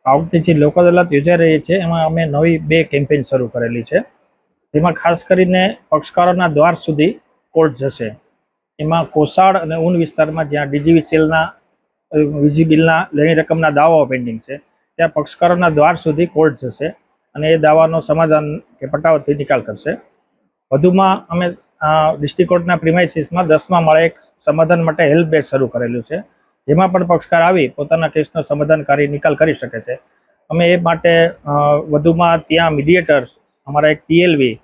આ વખતે જે લોક અદાલત યોજાઈ રહી છે એમાં અમે નવી 2 કેમ્પેઇન શરૂ કરેલી છે, જેમાં ખાસ કરીને પક્ષકારોના દ્વાર સુધી કોર્ટ જશે. એમાં કોસાડ અને ઊન વિસ્તારમાં જ્યાં ડીજીવીસીએલના વીજી બિલના લેણી રકમના દાવાઓ પેન્ડિંગ છે, ત્યાં પક્ષકારોના દ્વાર સુધી કોર્ટ જશે અને એ દાવાનો સમાધાન કે પટાવથી નિકાલ કરશે. વધુમાં અમે ડિસ્ટ્રિક્ટ કોર્ટના પ્રિમાઇસીસમાં 10મા માળે એક સમાધાન માટે હેલ્પ ડેસ્ક શરૂ કરેલું છે, જેમાં પણ પક્ષકાર આવી પોતાના કેસનો સમાધાનકારી નિકાલ કરી શકે છે. અમે એ માટે વધુમાં ત્યાં મીડિયેટર્સ, અમારા એક ટીએલવી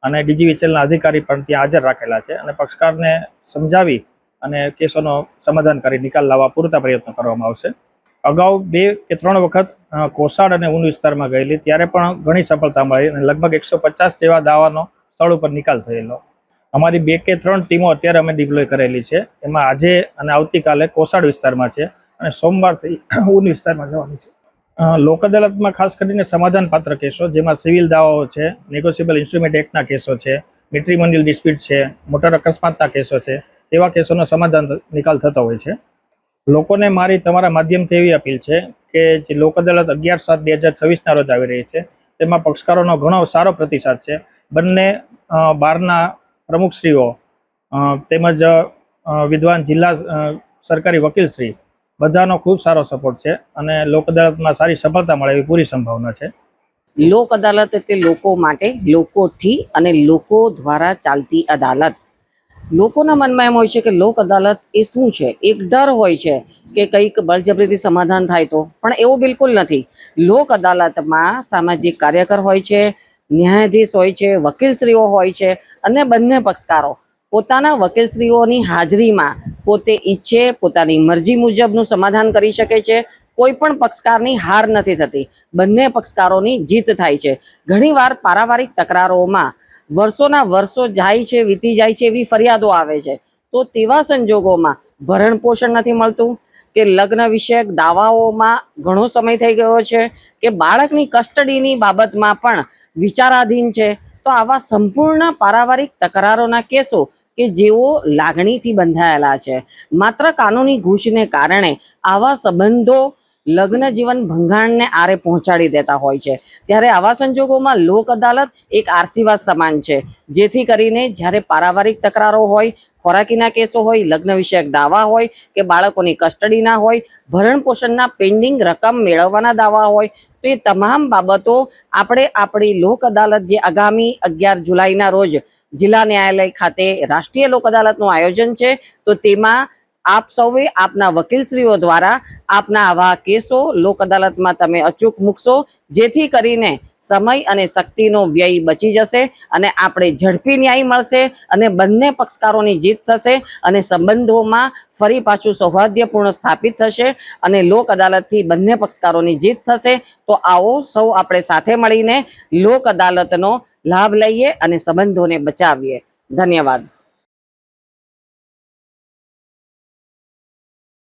અને ડીજીવીસીએલના અધિકારી પણ ત્યાં હાજર રાખેલા છે અને પક્ષકારને સમજાવી અને કેસોનો સમાધાનકારી નિકાલ લાવવા પૂરતા પ્રયત્નો કરવામાં આવશે. અગાઉ 2 કે 3 વખત કોસાડ અને ઊન વિસ્તારમાં ગયેલી, ત્યારે પણ ઘણી સફળતા મળી અને લગભગ 150 જેવા દાવાનો સ્થળ ઉપર નિકાલ થયેલો. અમારી 2 કે 3 ટીમો અત્યારે અમે ડિપ્લોય કરેલી છે. એમાં આજે અને આવતીકાલે કોસાડ વિસ્તારમાં છે અને સોમવારથી ઊન વિસ્તારમાં જવાની છે. લોક અદાલતમાં ખાસ કરીને સમાધાનપાત્ર કેસો, જેમાં સિવિલ દાવાઓ છે, નેગોશિયેબલ ઇન્સ્ટ્રુમેન્ટ એક્ટના કેસો છે, મેટ્રીમોનિયલ ડિસ્પ્યુટ છે, મોટર અકસ્માતના કેસો છે, તેવા કેસોનો સમાધાન નિકાલ થતો હોય છે. લોકોને મારી તમારા માધ્યમથી એવી અપીલ છે કે જે લોક અદાલત 11/7/2026ના રોજ આવી રહી છે, તેમાં પક્ષકારોનો ઘણો સારો પ્રતિસાદ છે. બંને બારના પ્રમુખશ્રીઓ તેમજ વિદ્વાન જિલ્લા સરકારી વકીલશ્રી બધાનો ખૂબ સારો સપોર્ટ છે અને લોક અદાલતમાં સારી સફળતા મળે એવી પૂરી સંભાવના છે. લોક અદાલત એટલે લોકો માટે, લોકોથી અને લોકો દ્વારા ચાલતી અદાલત. લોકોના મનમાં એમ હોય છે કે લોક અદાલત એ શું છે? એક ડર હોય છે કે કંઈક બળજબરીથી સમાધાન થાય તો, પણ એવું બિલકુલ નથી. લોક અદાલતમાં સામાજિક કાર્યકર હોય છે, ન્યાયાધીશ હોય છે, વકીલશ્રીઓ હોય છે અને બંને પક્ષકારો પોતાના વકીલશ્રીઓની હાજરીમાં પોતે ઈચ્છે પોતાની મરજી મુજબનું સમાધાન કરી શકે છે. કોઈ પણ પક્ષકારની હાર નથી થતી, બંને પક્ષકારોની જીત થાય છે. ઘણીવાર પારિવારિક તકરારોમાં વર્ષોના વર્ષો જાય છે, વીતી જાય છે, એવી ફરિયાદો આવે છે. તો તેવા સંજોગોમાં ભરણ પોષણ નથી મળતું કે લગ્ન વિષયક દાવાઓમાં ઘણો સમય થઈ ગયો છે કે બાળકની કસ્ટડીની બાબતમાં પણ વિચારાધીન છે. તો આવા સંપૂર્ણ પારિવારિક તકરારોના કેસો કે જેઓ લાગણીથી બંધાયેલા છે, માત્ર કાનૂની ઘૂંચને કારણે આવા સંબંધો લગ્ન જીવન ભંગાણને આરે પહોંચાડી દેતા હોય છે. ત્યારે આવા સંજોગોમાં લોક અદાલત એક આશીર્વાદ સમાન છે, જેથી કરીને જ્યારે પારિવારિક તકરારો હોય, ખોરાકીના કેસો હોય, લગ્ન વિષયક દાવા હોય કે બાળકોની કસ્ટડીના હોય, ભરણ પોષણના પેન્ડિંગ રકમ મેળવવાના દાવા હોય, તો એ તમામ બાબતો આપણે આપણી લોક અદાલત જે આગામી 11 જુલાઈના રોજ જિલ્લા ન્યાયાલય ખાતે રાષ્ટ્રીય લોક અદાલતનું આયોજન છે, તો તેમાં આપ સૌએ આપના વકીલશ્રીઓ દ્વારા આપના આવા કેસો લોક અદાલતમાં તમે અચૂક મૂકશો, જેથી કરીને સમય અને શક્તિનો વ્યય બચી જશે અને આપણે ઝડપી ન્યાય મળશે અને બંને પક્ષકારોની જીત થશે અને સંબંધોમાં ફરી પાછું સૌહાર્દપૂર્ણ સ્થાપિત થશે અને લોક અદાલતથી બંને પક્ષકારોની જીત થશે. તો આવો સૌ આપણે સાથે મળીને લોક અદાલતનો લાભ લઈએ અને સંબંધોને બચાવીએ. ધન્યવાદ.